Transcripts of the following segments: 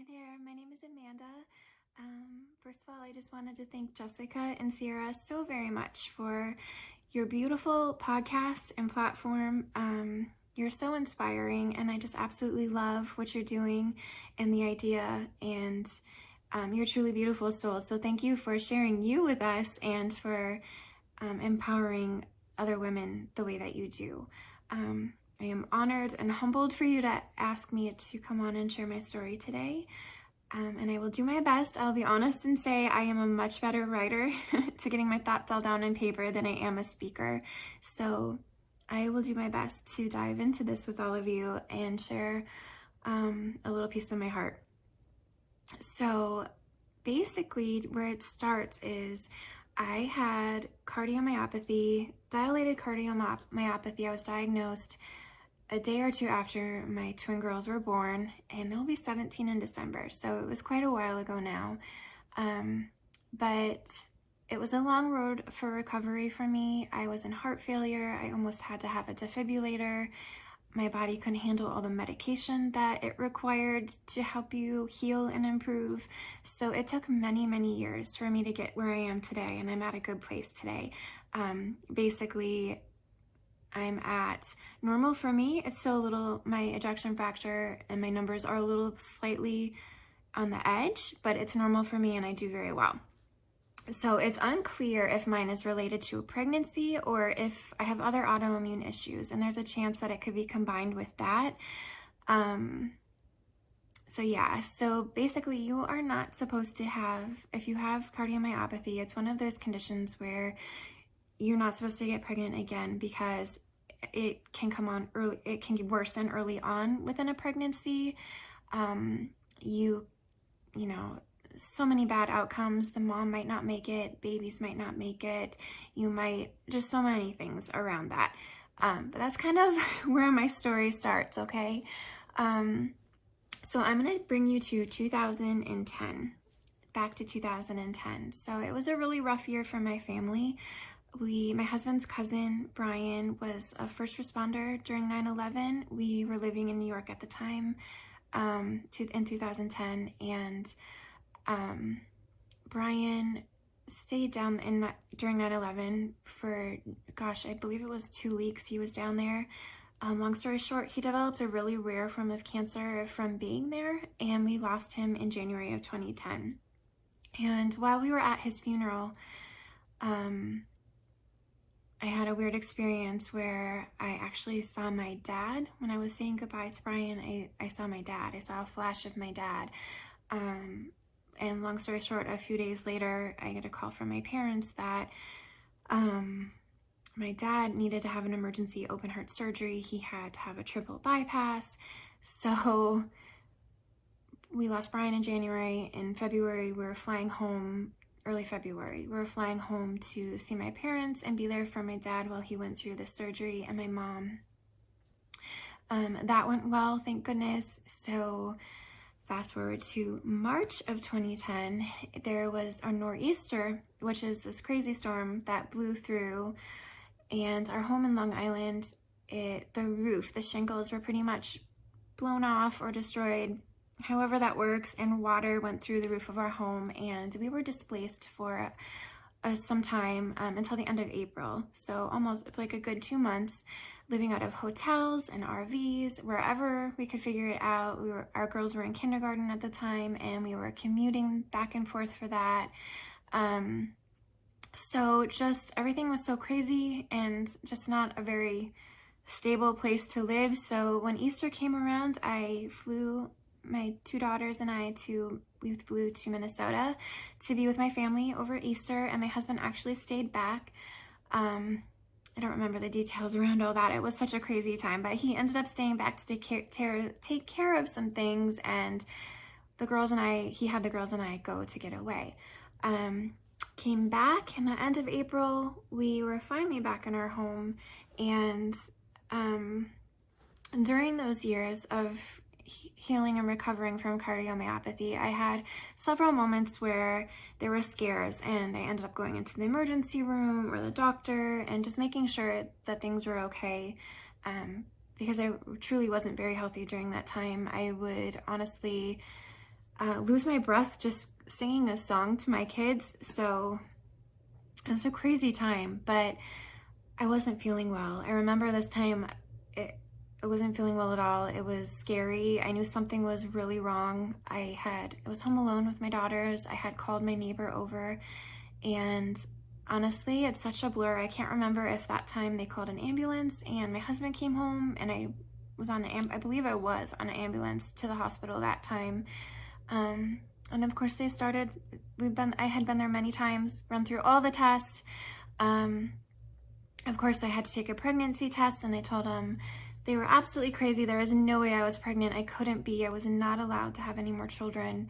there, my name is Amanda. First of all, I just wanted to thank Jessica and Sierra so very much for your beautiful podcast and platform. You're so inspiring, and I just absolutely love what you're doing and the idea, and you're a truly beautiful soul. So thank you for sharing you with us and for empowering other women the way that you do. I am honored and humbled for you to ask me to come on and share my story today. And I will do my best. I'll be honest and say I am a much better writer to getting my thoughts all down on paper than I am a speaker. So I will do my best to dive into this with all of you and share a little piece of my heart. So basically where it starts is I had cardiomyopathy, dilated cardiomyopathy. I was diagnosed a day or two after my twin girls were born, and they'll be 17 in December, so it was quite a while ago now. But it was a long road for recovery for me. I was in heart failure. I almost had to have a defibrillator. My body couldn't handle all the medication that it required to help you heal and improve. So it took many, many years for me to get where I am today, and I'm at a good place today. Basically, I'm at normal for me. It's still a little, my ejection fraction and my numbers are a little slightly on the edge, but it's normal for me and I do very well. So it's unclear if mine is related to a pregnancy or if I have other autoimmune issues, and there's a chance that it could be combined with that. So basically you are not supposed to have, if you have cardiomyopathy, it's one of those conditions where you're not supposed to get pregnant again because it can come on early, it can worsen early on within a pregnancy. You know, so many bad outcomes. The mom might not make it, babies might not make it, you might, just so many things around that. But that's kind of where my story starts, okay? So I'm gonna bring you to 2010, back to 2010. So it was a really rough year for my family. My husband's cousin, Brian, was a first responder during 9/11. We were living in New York at the time, in 2010, and Brian stayed down during 9/11 for, I believe it was 2 weeks he was down there. Long story short, he developed a really rare form of cancer from being there, and we lost him in January of 2010. And while we were at his funeral, I had a weird experience where I actually saw my dad. When I was saying goodbye to Brian, I saw my dad. I saw a flash of my dad. And long story short, a few days later, I get a call from my parents that my dad needed to have an emergency open heart surgery. He had to have a triple bypass. So we lost Brian in January. In February, we were flying home. Early February, we were flying home to see my parents and be there for my dad while he went through the surgery, and my mom. That went well, thank goodness. So fast forward to March of 2010, there was a nor'easter, which is this crazy storm that blew through, and our home in Long Island, the roof, the shingles were pretty much blown off or destroyed, however that works, and water went through the roof of our home, and we were displaced for some time until the end of April. So almost like a good 2 months living out of hotels and RVs, wherever we could figure it out. Our girls were in kindergarten at the time, and we were commuting back and forth for that. So just everything was so crazy and just not a very stable place to live. So when Easter came around, my two daughters and we flew to Minnesota to be with my family over Easter, and my husband actually stayed back. I don't remember the details around all that. It was such a crazy time, but he ended up staying back to take care of some things, and he had the girls and I go to get away. Came back in the end of April. We were finally back in our home, and during those years of healing and recovering from cardiomyopathy, I had several moments where there were scares, and I ended up going into the emergency room or the doctor and just making sure that things were okay, because I truly wasn't very healthy during that time. I would honestly lose my breath just singing a song to my kids. So it was a crazy time, but I wasn't feeling well. I remember this time, I wasn't feeling well at all. It was scary. I knew something was really wrong. I was home alone with my daughters. I had called my neighbor over, and honestly, it's such a blur. I can't remember if that time they called an ambulance and my husband came home, and I believe I was on an ambulance to the hospital that time. And of course I had been there many times, run through all the tests. Of course I had to take a pregnancy test, and I told them they were absolutely crazy. There was no way I was pregnant. I couldn't be. I was not allowed to have any more children,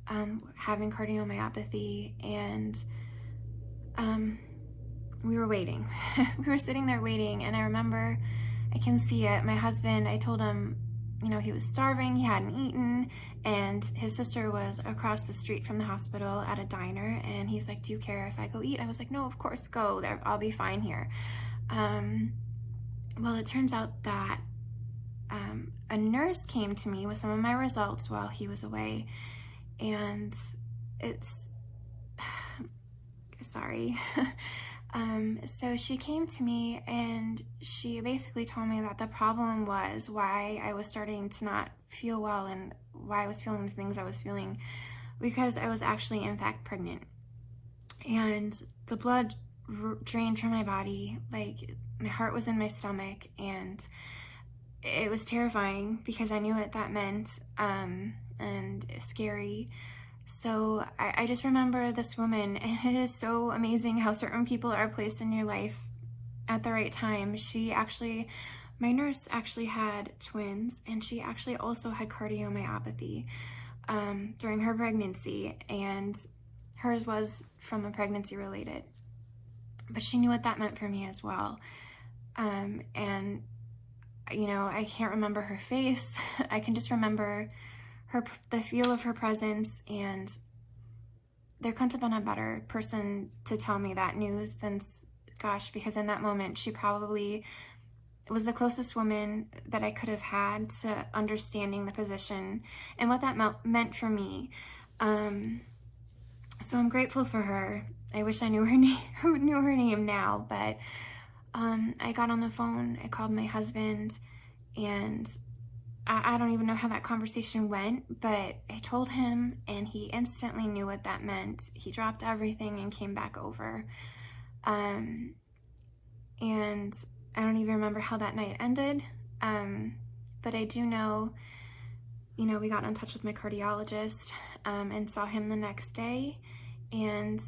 having cardiomyopathy. And we were waiting. We were sitting there waiting, and I remember, I can see it. My husband, I told him, he was starving, he hadn't eaten, and his sister was across the street from the hospital at a diner, and he's like, do you care if I go eat? I was like, no, of course, go. I'll be fine here. Well, it turns out that a nurse came to me with some of my results while he was away, and sorry. So she came to me, and she basically told me that the problem was why I was starting to not feel well and why I was feeling the things I was feeling, because I was actually in fact pregnant. And the blood drained from my body, like my heart was in my stomach, and it was terrifying because I knew what that meant, and scary. So I just remember this woman, and it is so amazing how certain people are placed in your life at the right time. My nurse actually had twins, and she actually also had cardiomyopathy during her pregnancy, and hers was from a pregnancy related. But she knew what that meant for me as well. And, I can't remember her face. I can just remember the feel of her presence, and there couldn't have been a better person to tell me that news than, because in that moment, she probably was the closest woman that I could have had to understanding the position and what that meant for me. So I'm grateful for her. I wish I knew her name now, but I got on the phone, I called my husband, and I don't even know how that conversation went, but I told him, and he instantly knew what that meant. He dropped everything and came back over. And I don't even remember how that night ended, but I do know, we got in touch with my cardiologist, and saw him the next day. And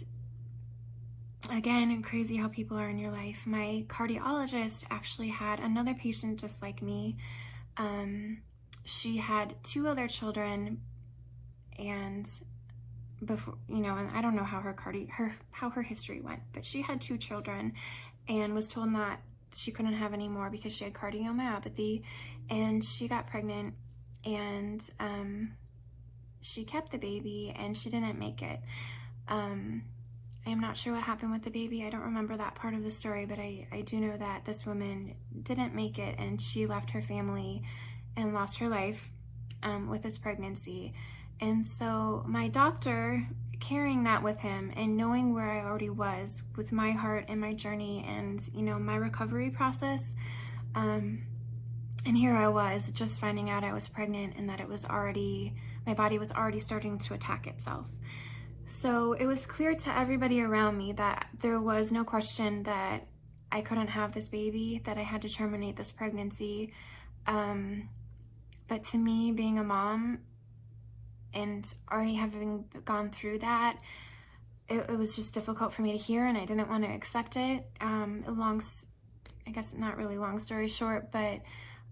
again, crazy how people are in your life. My cardiologist actually had another patient just like me. She had 2 other children, and before, and I don't know how her history went, but she had 2 children and was told that she couldn't have any more because she had cardiomyopathy, and she got pregnant, and she kept the baby, and she didn't make it. I'm not sure what happened with the baby. I don't remember that part of the story, but I do know that this woman didn't make it, and she left her family and lost her life with this pregnancy. And so my doctor, carrying that with him and knowing where I already was with my heart and my journey and, my recovery process, and here I was just finding out I was pregnant and that my body was already starting to attack itself. So it was clear to everybody around me that there was no question that I couldn't have this baby, that I had to terminate this pregnancy. But to me, being a mom and already having gone through that, it was just difficult for me to hear, and I didn't want to accept it. I guess not really long story short, but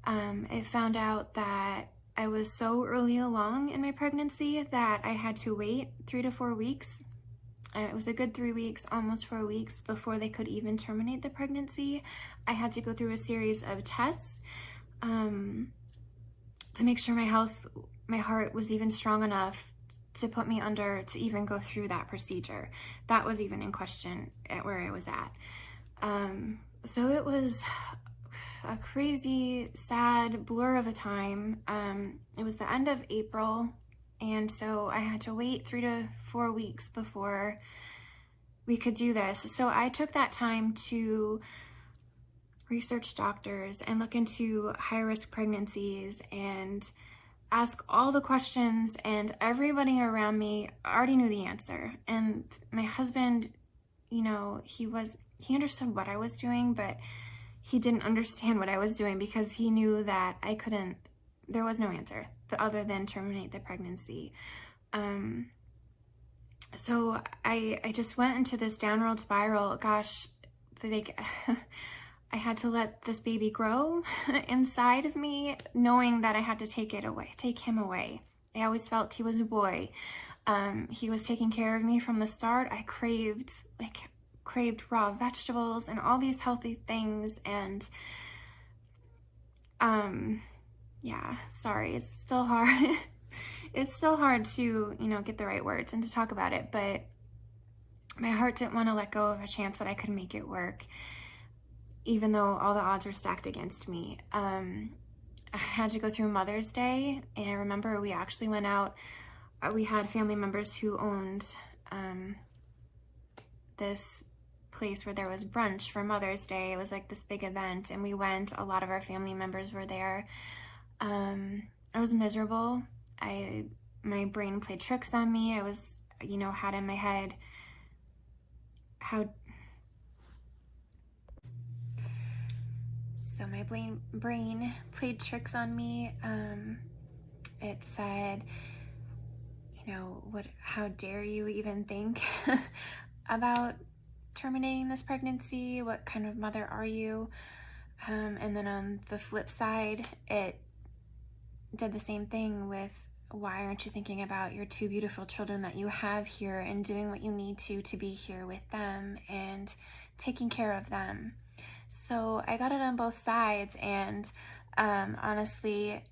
I found out that I was so early along in my pregnancy that I had to wait 3 to 4 weeks. It was a good 3 weeks, almost 4 weeks, before they could even terminate the pregnancy. I had to go through a series of tests to make sure my heart was even strong enough to put me under to even go through that procedure. That was even in question at where I was at. So it was a crazy, sad blur of a time. It was the end of April, And so I had to wait 3 to 4 weeks before we could do this. So I took that time to research doctors and look into high-risk pregnancies and ask all the questions, and everybody around me already knew the answer. And my husband, he understood what I was doing, but he didn't understand what I was doing because he knew that there was no answer other than terminate the pregnancy. So I just went into this downward spiral. Gosh, I had to let this baby grow inside of me, knowing that I had to take him away. I always felt he was a boy. He was taking care of me from the start. I craved raw vegetables and all these healthy things. And sorry, it's still hard. It's still hard to, get the right words and to talk about it, but my heart didn't want to let go of a chance that I could make it work, even though all the odds were stacked against me. I had to go through Mother's Day, and I remember we actually went out. We had family members who owned this place where there was brunch for Mother's Day. It was like this big event, and we went. A lot of our family members were there. I was miserable. My brain played tricks on me. I was, had in my head So my brain played tricks on me. It said, how dare you even think about terminating this pregnancy? What kind of mother are you? And then on the flip side, it did the same thing with, why aren't you thinking about your 2 beautiful children that you have here and doing what you need to be here with them and taking care of them? So I got it on both sides, and honestly,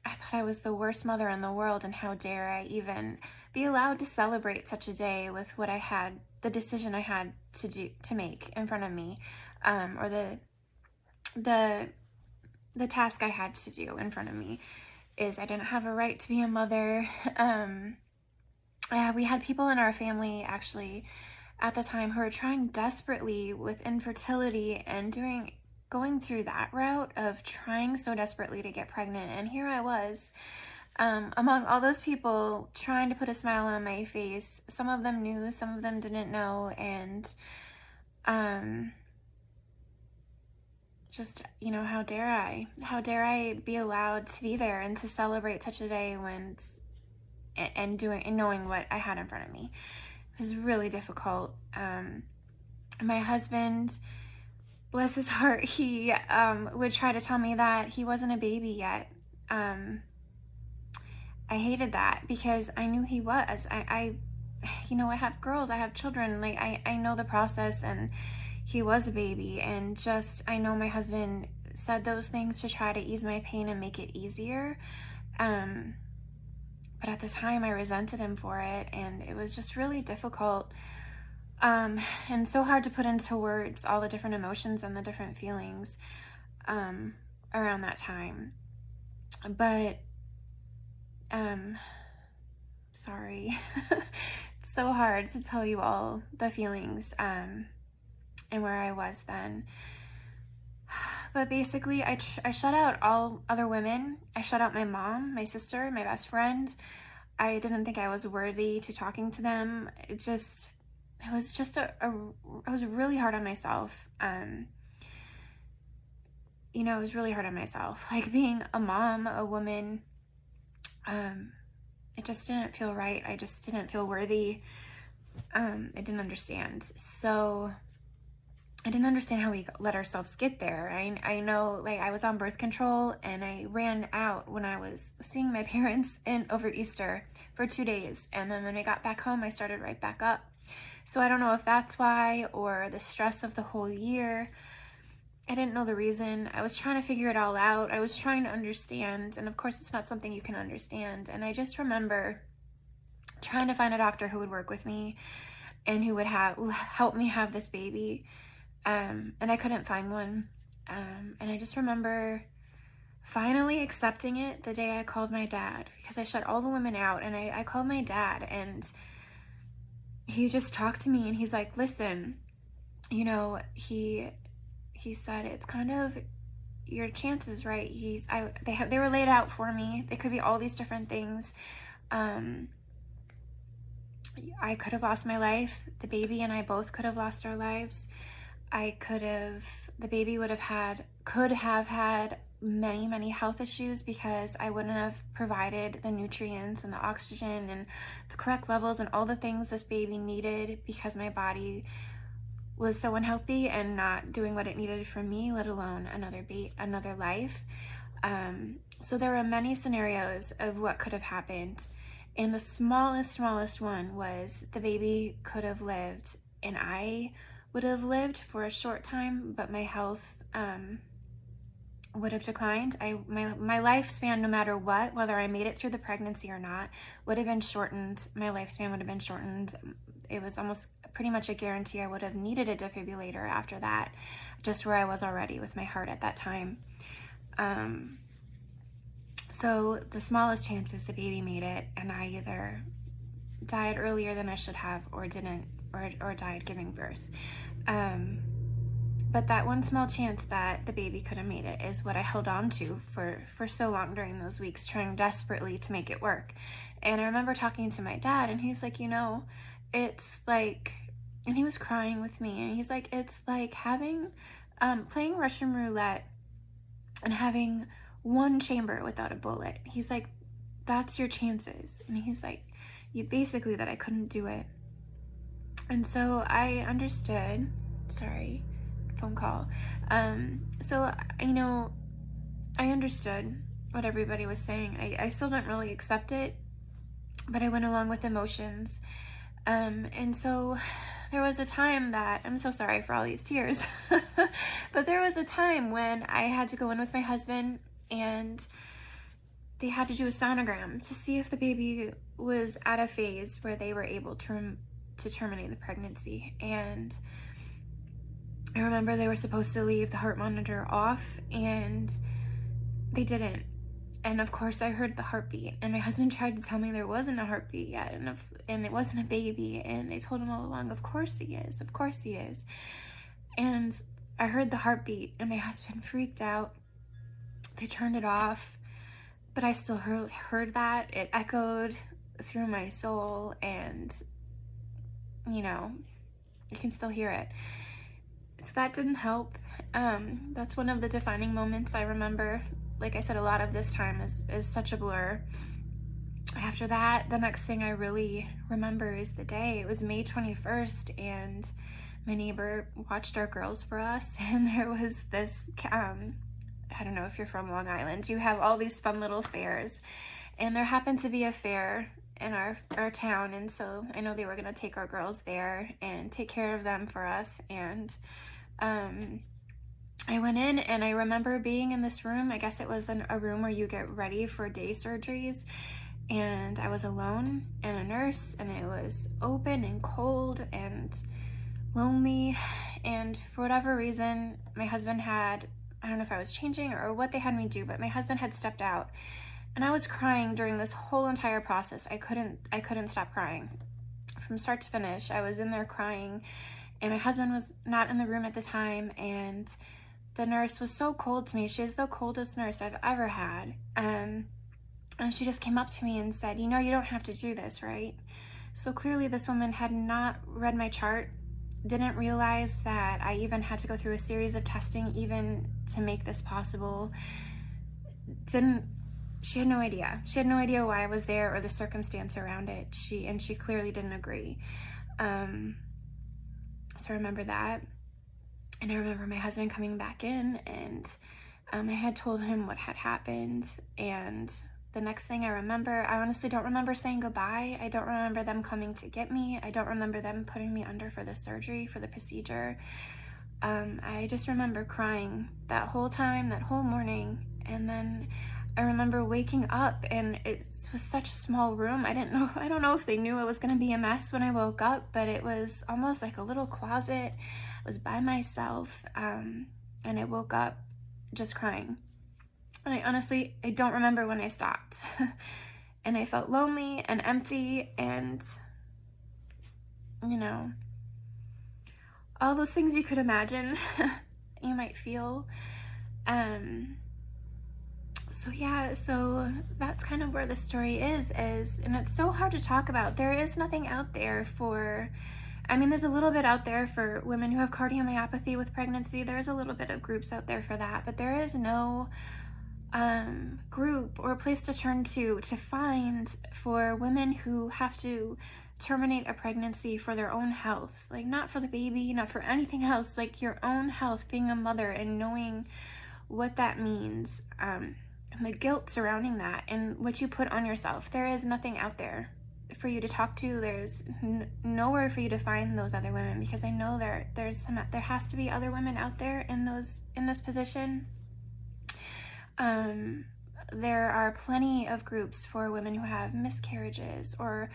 I thought I was the worst mother in the world, and how dare I even be allowed to celebrate such a day with the decision I had to make in front of me, or the task I had to do in front of me. Is I didn't have a right to be a mother. We had people in our family actually at the time who were trying desperately with infertility and going through that route of trying so desperately to get pregnant. And here I was, among all those people trying to put a smile on my face. Some of them knew, some of them didn't know, and just, how dare I be allowed to be there and to celebrate such a day and knowing what I had in front of me. It was really difficult. My husband, bless his heart, he would try to tell me that he wasn't a baby yet. I hated that because I knew he was. I have girls, I have children, I know the process, and he was a baby, and I know my husband said those things to try to ease my pain and make it easier. But at the time I resented him for it, and it was just really difficult, and so hard to put into words all the different emotions and the different feelings around that time. But sorry. It's so hard to tell you all the feelings and where I was then. But basically, I shut out all other women. I shut out my mom, my sister, my best friend. I didn't think I was worthy to talking to them. I was really hard on myself. It was really hard on myself. Like, being a mom, a woman, it just didn't feel right. I just didn't feel worthy. I didn't understand. So I didn't understand how we let ourselves get there. I know, I was on birth control, and I ran out when I was seeing my parents over Easter for 2 days. And then when I got back home, I started right back up. So I don't know if that's why, or the stress of the whole year. I didn't know the reason. I was trying to figure it all out. I was trying to understand. And of course, it's not something you can understand. And I just remember trying to find a doctor who would work with me and who would help me have this baby. And I couldn't find one. And I just remember finally accepting it the day I called my dad, because I shut all the women out, and I called my dad, and he just talked to me, and he's like, listen, you know, he said, it's kind of your chances, right? They were laid out for me. They could be all these different things. I could have lost my life. The baby and I both could have lost our lives. The baby could have had many, many health issues because I wouldn't have provided the nutrients and the oxygen and the correct levels and all the things this baby needed, because my body was so unhealthy and not doing what it needed from me, let alone another life. So there were many scenarios of what could have happened. And the smallest one was the baby could have lived, and I would have lived for a short time, but my health would have declined. My lifespan, no matter what, whether I made it through the pregnancy or not, would have been shortened. My lifespan would have been shortened. It was almost pretty much a guarantee I would have needed a defibrillator after that, just where I was already with my heart at that time. So the smallest chance is the baby made it, and I either died earlier than I should have, or didn't, or died giving birth. But that one small chance that the baby could have made it is what I held on to for so long during those weeks, trying desperately to make it work. And I remember talking to my dad, and he's like, you know, it's like, and he was crying with me, and he's like, it's like having, playing Russian roulette and having one chamber without a bullet. He's like, that's your chances. And he's like, you basically, that I couldn't do it. And so I understood, sorry, phone call. So, you know, I understood what everybody was saying. I still didn't really accept it, but I went along with emotions. And so there was a time that, I'm so sorry for all these tears, but there was a time when I had to go in with my husband, and they had to do a sonogram to see if the baby was at a phase where they were able to terminate the pregnancy. And I remember they were supposed to leave the heart monitor off, and they didn't. And of course I heard the heartbeat, and my husband tried to tell me there wasn't a heartbeat yet, and it wasn't a baby, and I told him all along, of course he is. And I heard the heartbeat, and my husband freaked out. They turned it off, but I still heard that. It echoed through my soul, and you know, you can still hear it. So that didn't help. That's one of the defining moments I remember. Like I said, a lot of this time is such a blur. After that, the next thing I really remember is the day. It was May 21st, and my neighbor watched our girls for us, and there was this, I don't know if you're from Long Island, you have all these fun little fairs, and there happened to be a fair in our town, and so I know they were going to take our girls there and take care of them for us. And I went in, and I remember being in this room. I guess it was a room where you get ready for day surgeries, and I was alone and a nurse, and it was open and cold and lonely. And for whatever reason, my husband had, I don't know if I was changing or what they had me do, but my husband had stepped out, and I was crying during this whole entire process. I couldn't stop crying from start to finish. I was in there crying, and my husband was not in the room at the time, and the nurse was so cold to me. She was the coldest nurse I've ever had. And she just came up to me and said, you know, you don't have to do this, right? So clearly this woman had not read my chart, didn't realize that I even had to go through a series of testing even to make this possible. She had no idea. She had no idea why I was there or the circumstance around it. She clearly didn't agree. So I remember that. And I remember my husband coming back in, and I had told him what had happened. And the next thing I remember, I honestly don't remember saying goodbye. I don't remember them coming to get me. I don't remember them putting me under for the surgery, for the procedure. I just remember crying that whole time, that whole morning. And then I remember waking up, and it was such a small room. I don't know if they knew it was going to be a mess when I woke up, but it was almost like a little closet. I was by myself, and I woke up just crying. And I don't remember when I stopped. And I felt lonely and empty and, you know, all those things you could imagine you might feel. So that's kind of where the story is, and it's so hard to talk about. There is nothing out there for, there's a little bit out there for women who have cardiomyopathy with pregnancy. There's a little bit of groups out there for that, but there is no group or place to turn to find for women who have to terminate a pregnancy for their own health, like not for the baby, not for anything else, like your own health, being a mother and knowing what that means, and the guilt surrounding that and what you put on yourself. There is nothing out there for you to talk to. There's nowhere for you to find those other women, because I know there has to be other women out there in this position. There are plenty of groups for women who have miscarriages or,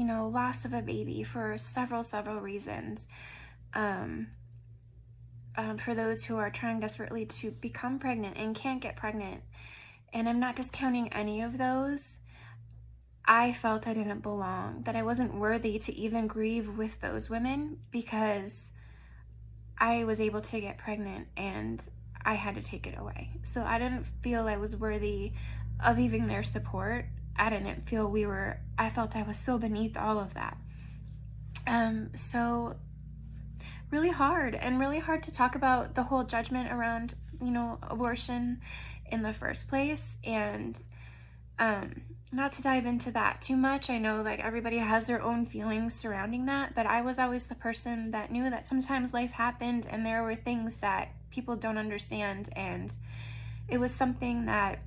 loss of a baby for several reasons. For those who are trying desperately to become pregnant and can't get pregnant. And I'm not discounting any of those. I felt I didn't belong, that I wasn't worthy to even grieve with those women, because I was able to get pregnant and I had to take it away. So I didn't feel I was worthy of even their support. I felt I was so beneath all of that. So really hard to talk about the whole judgment around, abortion in the first place. And not to dive into that too much. I know like everybody has their own feelings surrounding that, but I was always the person that knew that sometimes life happened and there were things that people don't understand, and it was something that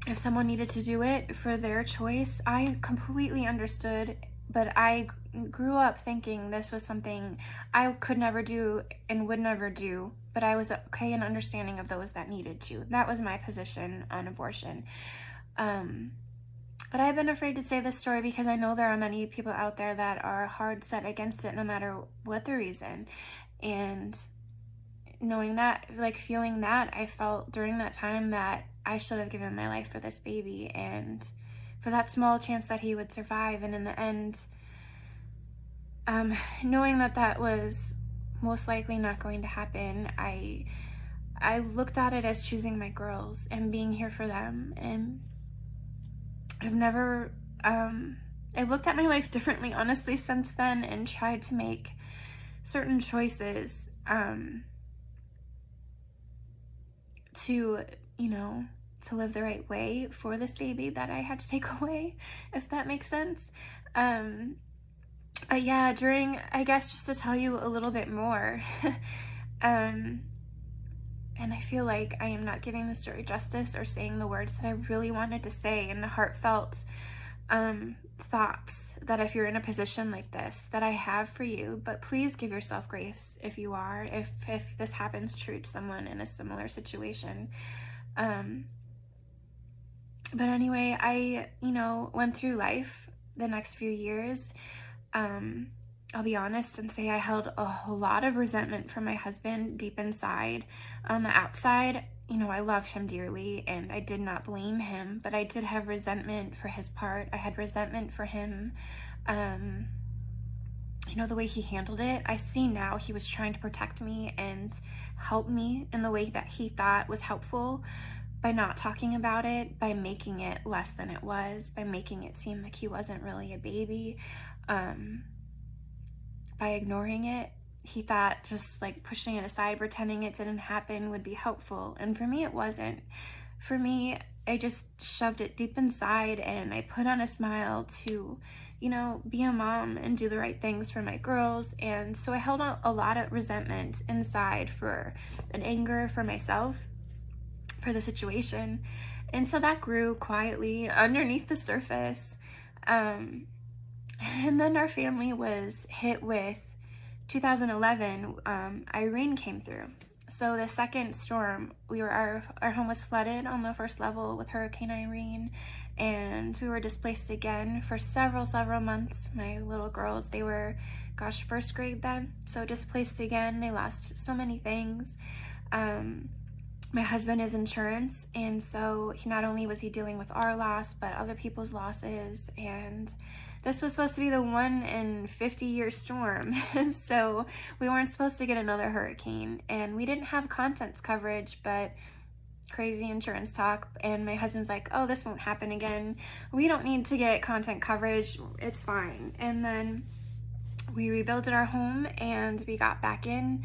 if someone needed to do it for their choice, I completely understood. But I grew up thinking this was something I could never do and would never do, but I was okay and understanding of those that needed to. That was my position on abortion. But I've been afraid to say this story because I know there are many people out there that are hard set against it no matter what the reason. And knowing that, like feeling that, I felt during that time that I should have given my life for this baby and for that small chance that he would survive. And in the end, knowing that was most likely not going to happen, I looked at it as choosing my girls and being here for them. And I've looked at my life differently, honestly, since then, and tried to make certain choices to live the right way for this baby that I had to take away, if that makes sense. But yeah, I guess just to tell you a little bit more, and I feel like I am not giving the story justice or saying the words that I really wanted to say, and the heartfelt thoughts that if you're in a position like this that I have for you. But please give yourself grace if you are, if this happens true to someone in a similar situation. But anyway, I went through life the next few years. I'll be honest and say I held a whole lot of resentment from my husband deep inside. On the outside, I loved him dearly and I did not blame him, but I did have resentment for his part. I had resentment for him, the way he handled it. I see now he was trying to protect me and help me in the way that he thought was helpful, by not talking about it, by making it less than it was, by making it seem like he wasn't really a baby, by ignoring it. He thought just like pushing it aside, pretending it didn't happen would be helpful. And for me, it wasn't. For me, I just shoved it deep inside and I put on a smile to, be a mom and do the right things for my girls. And so I held a lot of resentment inside, for an anger for myself, for the situation. And so that grew quietly underneath the surface. And then our family was hit with 2011, Irene came through. So the second storm, our home was flooded on the first level with Hurricane Irene, and we were displaced again for several months. My little girls, they were, first grade then, so displaced again. They lost so many things. my husband is insurance, and so not only was he dealing with our loss, but other people's losses, and this was supposed to be the 1 in 50-year storm. So we weren't supposed to get another hurricane, and we didn't have contents coverage, but crazy insurance talk, and my husband's like, oh, this won't happen again. We don't need to get content coverage. It's fine. And then we rebuilt our home, and we got back in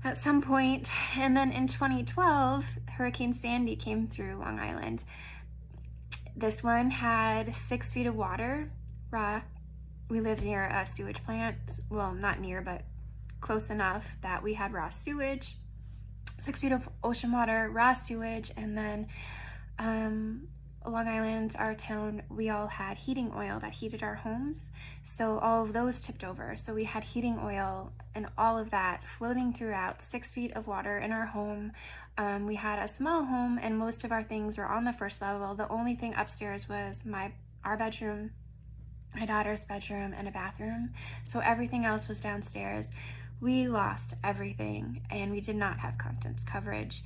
at some point. And then in 2012, Hurricane Sandy came through Long Island. This one had 6 feet of water, raw. We lived near a sewage plant. Well, not near, but close enough that we had raw sewage. 6 feet of ocean water, raw sewage, and then Long Island, our town, we all had heating oil that heated our homes. So all of those tipped over. So we had heating oil and all of that floating throughout, 6 feet of water in our home. We had a small home, and most of our things were on the first level. The only thing upstairs was our bedroom, my daughter's bedroom, and a bathroom. So everything else was downstairs. We lost everything, and we did not have contents coverage.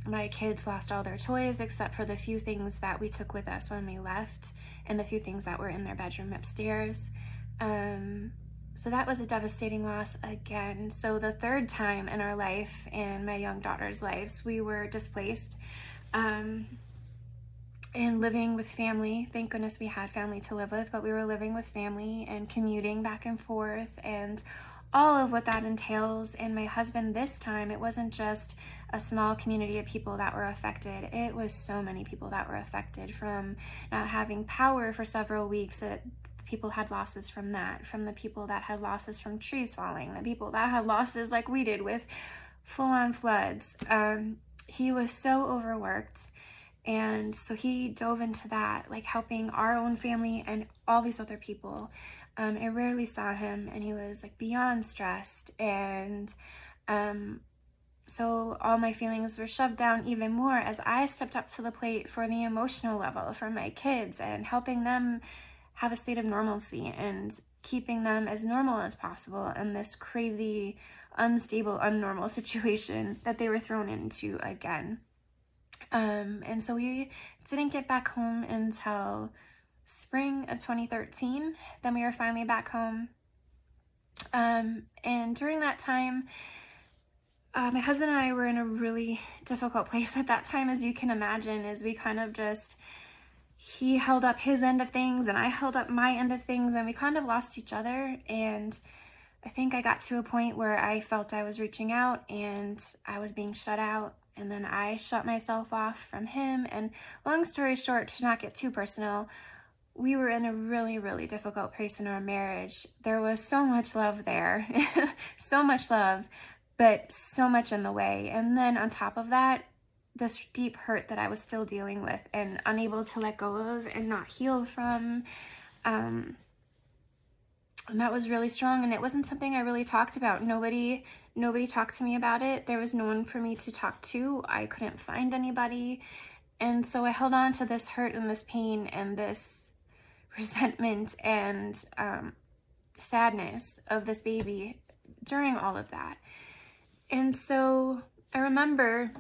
My kids lost all their toys except for the few things that we took with us when we left, and the few things that were in their bedroom upstairs. So that was a devastating loss again. So the third time in our life and my young daughter's lives, we were displaced and living with family. Thank goodness we had family to live with, but we were living with family and commuting back and forth and all of what that entails. And my husband, this time, it wasn't just a small community of people that were affected. It was so many people that were affected, from not having power for several weeks. People had losses from that, from the people that had losses from trees falling, the people that had losses like we did with full-on floods. He was so overworked. And so he dove into that, like helping our own family and all these other people. I rarely saw him, and he was like beyond stressed. And so all my feelings were shoved down even more as I stepped up to the plate for the emotional level for my kids and helping them have a state of normalcy and keeping them as normal as possible in this crazy, unstable, unnormal situation that they were thrown into again. And so we didn't get back home until spring of 2013. Then we were finally back home. And during that time, my husband and I were in a really difficult place at that time, as you can imagine, as we kind of just, he held up his end of things and I held up my end of things, and we kind of lost each other. And I think I got to a point where I felt I was reaching out and I was being shut out. And then I shut myself off from him. And long story short, to not get too personal, we were in a really, really difficult place in our marriage. There was so much love there, so much love, but so much in the way. And then on top of that, this deep hurt that I was still dealing with and unable to let go of and not heal from. And that was really strong, and it wasn't something I really talked about. Nobody talked to me about it. There was no one for me to talk to. I couldn't find anybody. And so I held on to this hurt and this pain and this resentment and sadness of this baby during all of that. And so I remember,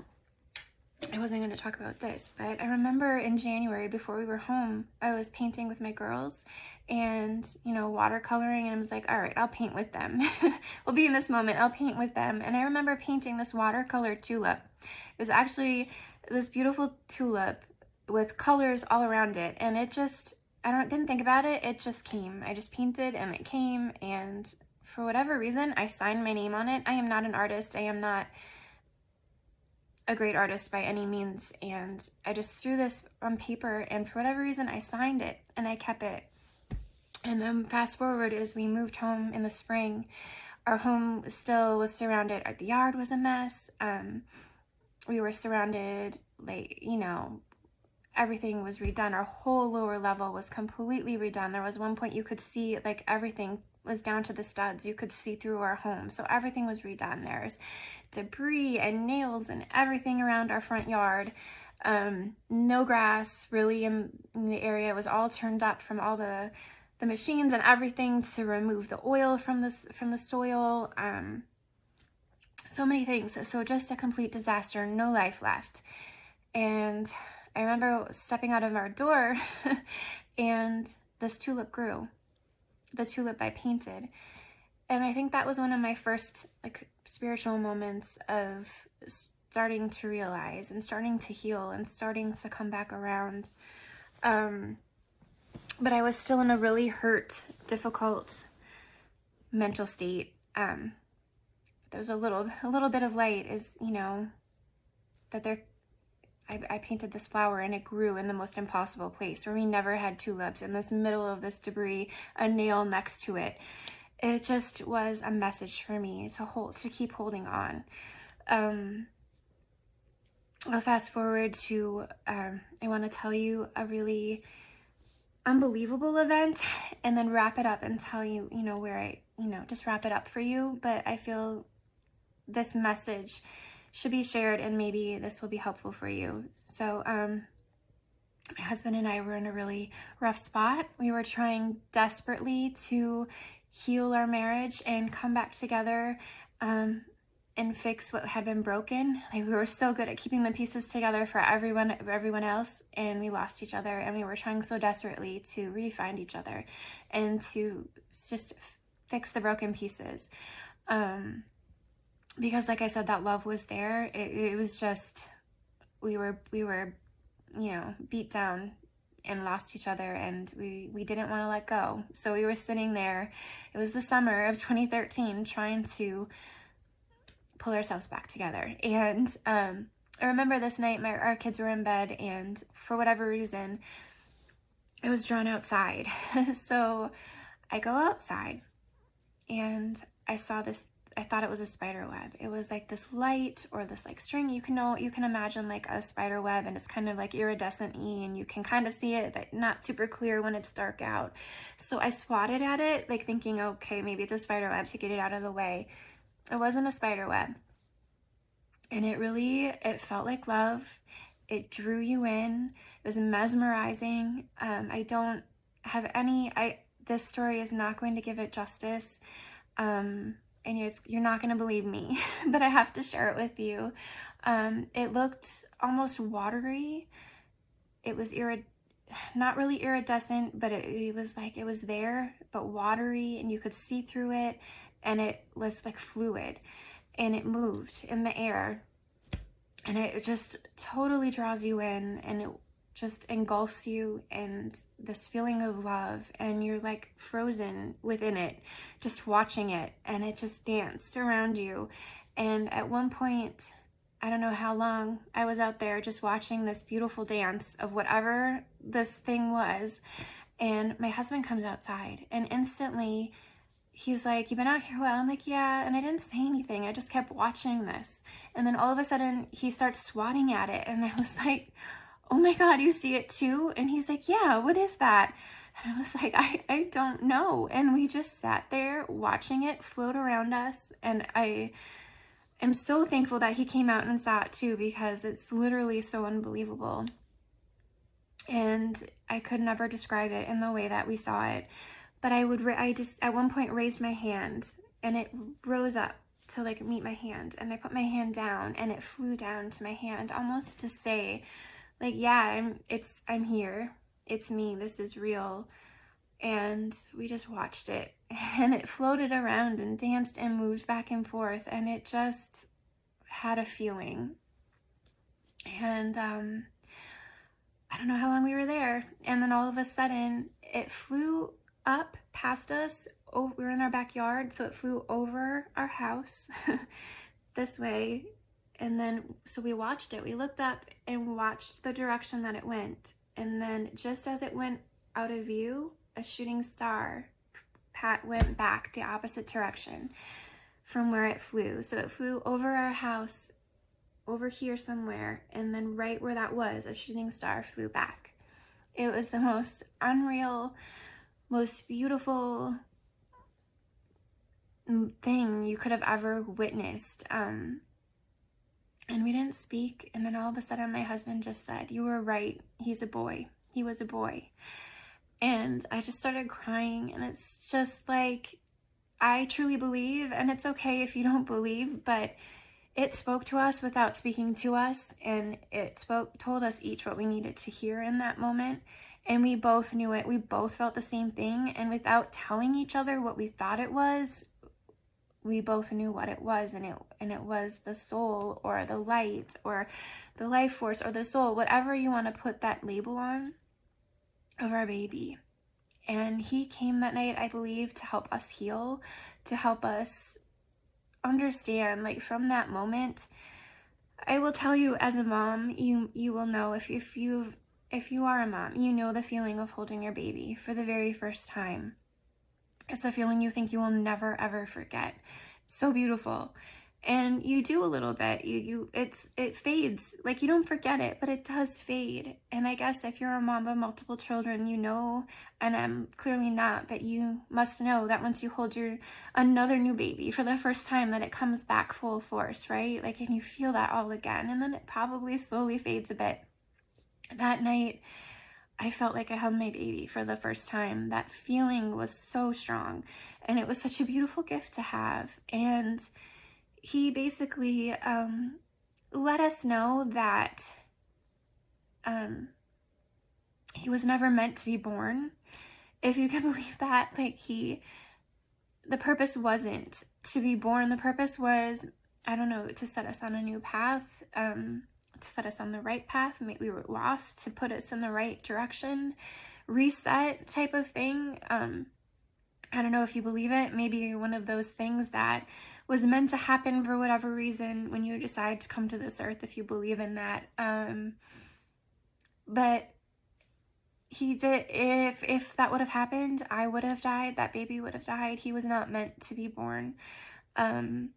I wasn't going to talk about this, but I remember in January, before we were home, I was painting with my girls and, watercoloring, and I was like, all right, I'll paint with them. We'll be in this moment, I'll paint with them. And I remember painting this watercolor tulip. It was actually this beautiful tulip with colors all around it. And it just, didn't think about it. It just came. I just painted and it came. And for whatever reason, I signed my name on it. I am not an artist. I am not a great artist by any means. And I just threw this on paper, and for whatever reason, I signed it and I kept it. And then fast forward, as we moved home in the spring, our home still was surrounded. The yard was a mess. We were surrounded, everything was redone. Our whole lower level was completely redone. There was one point you could see, everything was down to the studs. You could see through our home. So everything was redone. There's debris and nails and everything around our front yard. No grass really in the area. It was all turned up from all the machines and everything to remove the oil from the soil. so many things. So just a complete disaster, no life left. And I remember stepping out of our door and this tulip grew, the tulip I painted. And I think that was one of my first like spiritual moments of starting to realize and starting to heal and starting to come back around. But I was still in a really hurt, difficult mental state. There's a little bit of light is, you know, that I painted this flower and it grew in the most impossible place where we never had tulips, in this middle of this debris, a nail next to it. It just was a message for me to keep holding on. I'll fast forward to, I want to tell you a really unbelievable event and then wrap it up and tell you, you know, just wrap it up for you. But I feel this message should be shared and maybe this will be helpful for you. So, my husband and I were in a really rough spot. We were trying desperately to heal our marriage and come back together, and fix what had been broken. Like, we were so good at keeping the pieces together for everyone else, and we lost each other, and we were trying so desperately to re-find each other and to just fix the broken pieces. Because like I said, that love was there. It was just, we were, you know, beat down and lost each other, and we didn't want to let go. So we were sitting there. It was the summer of 2013, trying to pull ourselves back together. And I remember this night, our kids were in bed, and for whatever reason, it was drawn outside. So I go outside, and I saw this. I thought it was a spider web. It was like this light or this like string. You can imagine like a spider web, and it's kind of like iridescent-y, and you can kind of see it, but not super clear when it's dark out. So I swatted at it, like thinking, okay, maybe it's a spider web, to get it out of the way. It wasn't a spider web. And it felt like love. It drew you in. It was mesmerizing. I don't have this story is not going to give it justice. And you're not going to believe me, but I have to share it with you. It looked almost watery. It was not really iridescent, but it was like, it was there, but watery, and you could see through it, and it was like fluid, and it moved in the air, and it just totally draws you in, and it just engulfs you, and this feeling of love, and you're like frozen within it, just watching it, and it just danced around you. And at one point, I don't know how long, I was out there just watching this beautiful dance of whatever this thing was, and my husband comes outside, and instantly he was like, "You've been out here a while?" I'm like, "Yeah." And I didn't say anything. I just kept watching this. And then all of a sudden he starts swatting at it, and I was like, "Oh my God, you see it too?" And he's like, "Yeah, what is that?" And I was like, I don't know. And we just sat there watching it float around us. And I am so thankful that he came out and saw it too, because it's literally so unbelievable. And I could never describe it in the way that we saw it. But I just at one point raised my hand, and it rose up to like meet my hand. And I put my hand down, and it flew down to my hand, almost to say, like, yeah, I'm here. It's me. This is real. And we just watched it, and it floated around and danced and moved back and forth, and it just had a feeling. And I don't know how long we were there, and then all of a sudden it flew up past us. Oh, we were in our backyard, so it flew over our house this way. And then, so we watched it. We looked up and watched the direction that it went. And then just as it went out of view, a shooting star went back the opposite direction from where it flew. So it flew over our house, over here somewhere, and then right where that was, a shooting star flew back. It was the most unreal, most beautiful thing you could have ever witnessed. And we didn't speak, and then all of a sudden my husband just said, "You were right, he's a boy. He was a boy." And I just started crying, and it's just like, I truly believe, and it's okay if you don't believe, but it spoke to us without speaking to us, and it told us each what we needed to hear in that moment. And we both knew it. We both felt the same thing. And without telling each other what we thought it was, we both knew what it was. And it was the soul, or the light, or the life force, or the soul, whatever you want to put that label on, of our baby. And he came that night, I believe, to help us heal, to help us understand. Like, from that moment, I will tell you, as a mom, you will know, if you are a mom, you know the feeling of holding your baby for the very first time. It's a feeling you think you will never ever forget. It's so beautiful. And you do a little bit, it fades. Like, you don't forget it, but it does fade. And I guess if you're a mom of multiple children, you know, and I'm clearly not, but you must know that once you hold another new baby for the first time, that it comes back full force, right? Like, and you feel that all again, and then it probably slowly fades a bit. That night, I felt like I held my baby for the first time. That feeling was so strong, and it was such a beautiful gift to have. And he basically let us know that he was never meant to be born, if you can believe that. Like, the purpose wasn't to be born. The purpose was, I don't know, to set us on a new path, to set us on the right path. We were lost, to put us in the right direction, reset type of thing. I don't know if you believe it. Maybe one of those things that was meant to happen for whatever reason when you decide to come to this earth, if you believe in that. But he did. If that would have happened, I would have died. That baby would have died. He was not meant to be born. And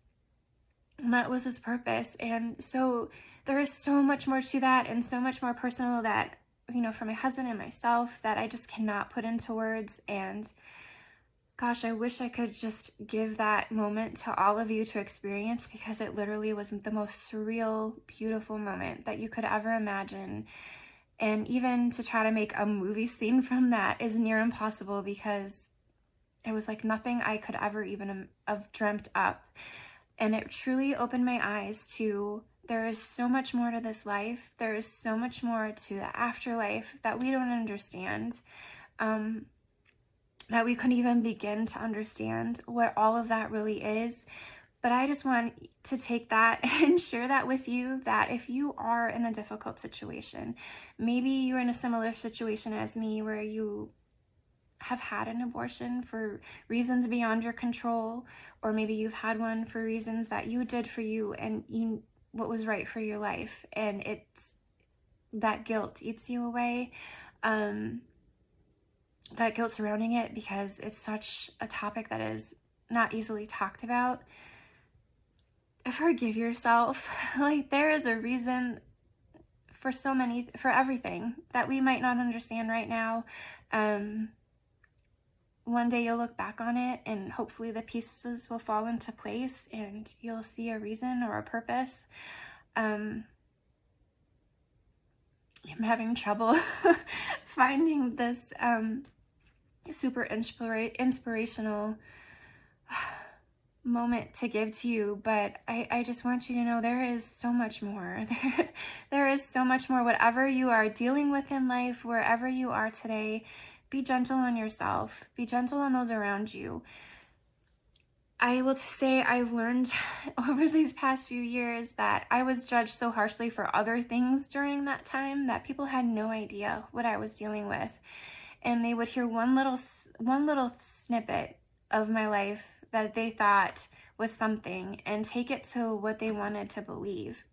that was his purpose. And so there is so much more to that, and so much more personal, that, you know, for my husband and myself, that I just cannot put into words. And gosh, I wish I could just give that moment to all of you to experience, because it literally was the most surreal, beautiful moment that you could ever imagine. And even to try to make a movie scene from that is near impossible, because it was like nothing I could ever even have dreamt up. And it truly opened my eyes to, there is so much more to this life. There is so much more to the afterlife that we don't understand. That we couldn't even begin to understand what all of that really is. But I just want to take that and share that with you, that if you are in a difficult situation, maybe you're in a similar situation as me, where you have had an abortion for reasons beyond your control, or maybe you've had one for reasons that you did for you and what was right for your life, and it's that guilt eats you away. That guilt surrounding it, because it's such a topic that is not easily talked about. Forgive yourself. Like, there is a reason for everything that we might not understand right now. One day you'll look back on it, and hopefully the pieces will fall into place, and you'll see a reason or a purpose. I'm having trouble finding this super inspirational moment to give to you, but I just want you to know there is so much more. There is so much more. Whatever you are dealing with in life, wherever you are today, be gentle on yourself. Be gentle on those around you. I will say I've learned over these past few years that I was judged so harshly for other things during that time, that people had no idea what I was dealing with. And they would hear one little snippet of my life that they thought was something, and take it to what they wanted to believe,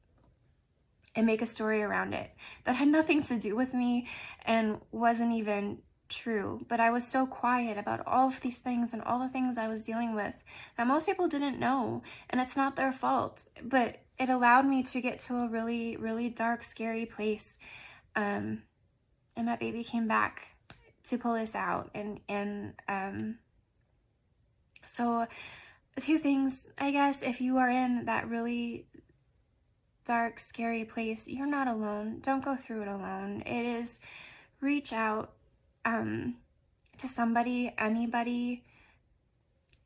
and make a story around it that had nothing to do with me and wasn't even true. But I was so quiet about all of these things and all the things I was dealing with that most people didn't know, and it's not their fault, but it allowed me to get to a really, really dark, scary place. And that baby came back to pull us out. And so two things, I guess. If you are in that really dark, scary place, you're not alone. Don't go through it alone. It is, reach out to somebody, anybody.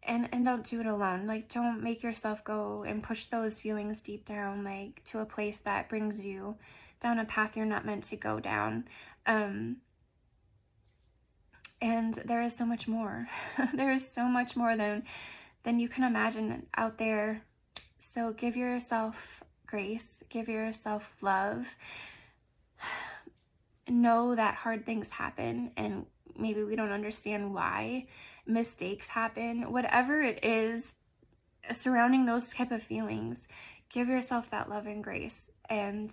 And don't do it alone. Like, don't make yourself go and push those feelings deep down, like to a place that brings you down a path you're not meant to go down. And there is so much more. There is so much more than you can imagine out there. So give yourself grace, give yourself love. Know that hard things happen, and maybe we don't understand why. Mistakes happen. Whatever it is surrounding those type of feelings, give yourself that love and grace. And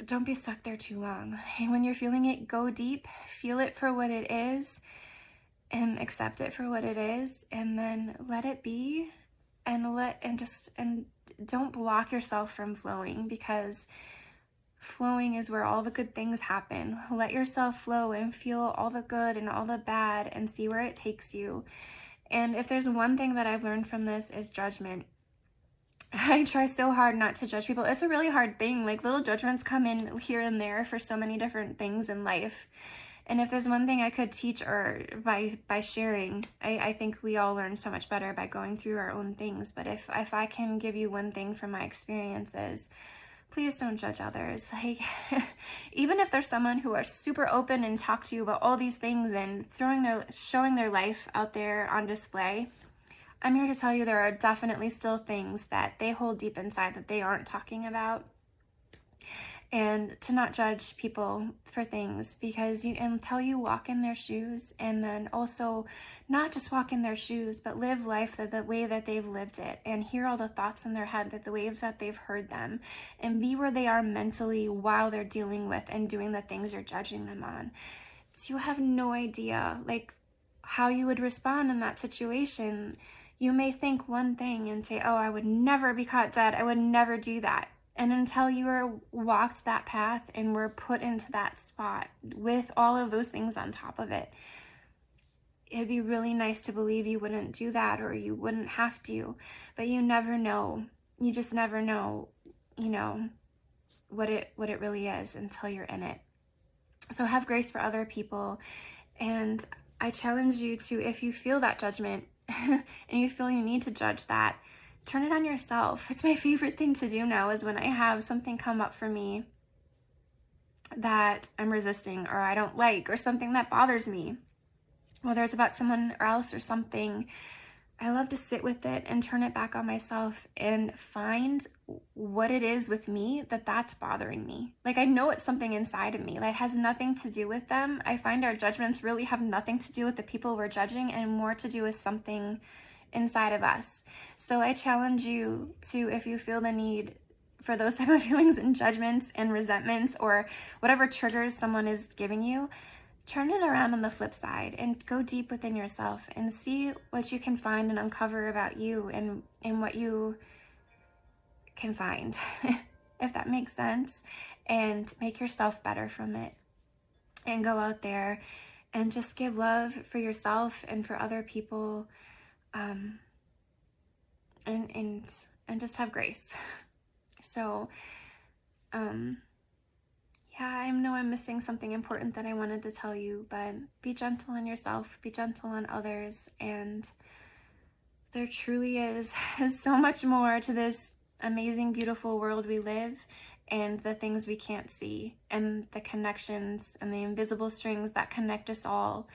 don't be stuck there too long. And when you're feeling it, go deep, feel it for what it is, and accept it for what it is, and then let it be, and don't block yourself from flowing, because flowing is where all the good things happen. Let yourself flow and feel all the good and all the bad and see where it takes you. And if there's one thing that I've learned from this, is judgment. I try so hard not to judge people. It's a really hard thing. Like, little judgments come in here and there for so many different things in life. And if there's one thing I could teach, or by sharing, I think we all learn so much better by going through our own things. But if I can give you one thing from my experiences, please don't judge others. Like, even if there's someone who are super open and talk to you about all these things and showing their life out there on display, I'm here to tell you there are definitely still things that they hold deep inside that they aren't talking about. And to not judge people for things, because until you walk in their shoes, and then also not just walk in their shoes, but live life the way that they've lived it, and hear all the thoughts in their head, that the way that they've heard them, and be where they are mentally while they're dealing with and doing the things you're judging them on. So you have no idea, like, how you would respond in that situation. You may think one thing and say, oh, I would never be caught dead. I would never do that. And until you are walked that path and were put into that spot with all of those things on top of it, it'd be really nice to believe you wouldn't do that, or you wouldn't have to, but you never know. You just never know, what it really is until you're in it. So have grace for other people. And I challenge you to, if you feel that judgment and you feel you need to judge that, turn it on yourself. It's my favorite thing to do now, is when I have something come up for me that I'm resisting, or I don't like, or something that bothers me, whether it's about someone else or something, I love to sit with it and turn it back on myself and find what it is with me that's bothering me. Like, I know it's something inside of me that has nothing to do with them. I find our judgments really have nothing to do with the people we're judging, and more to do with something inside of us. So I challenge you to, if you feel the need for those type of feelings and judgments and resentments, or whatever triggers someone is giving you, turn it around on the flip side and go deep within yourself and see what you can find and uncover about you, and what you can find, if that makes sense, and make yourself better from it. And go out there and just give love for yourself and for other people, and just have grace. So, yeah, I know I'm missing something important that I wanted to tell you, but be gentle on yourself, be gentle on others, and there truly is so much more to this amazing, beautiful world we live, and the things we can't see, and the connections and the invisible strings that connect us all.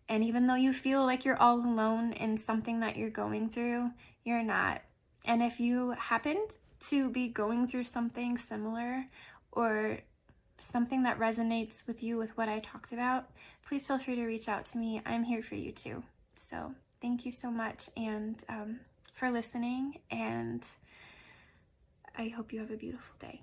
And even though you feel like you're all alone in something that you're going through, you're not. And if you happened to be going through something similar, or something that resonates with you with what I talked about, please feel free to reach out to me. I'm here for you too. So thank you so much, and for listening, and I hope you have a beautiful day.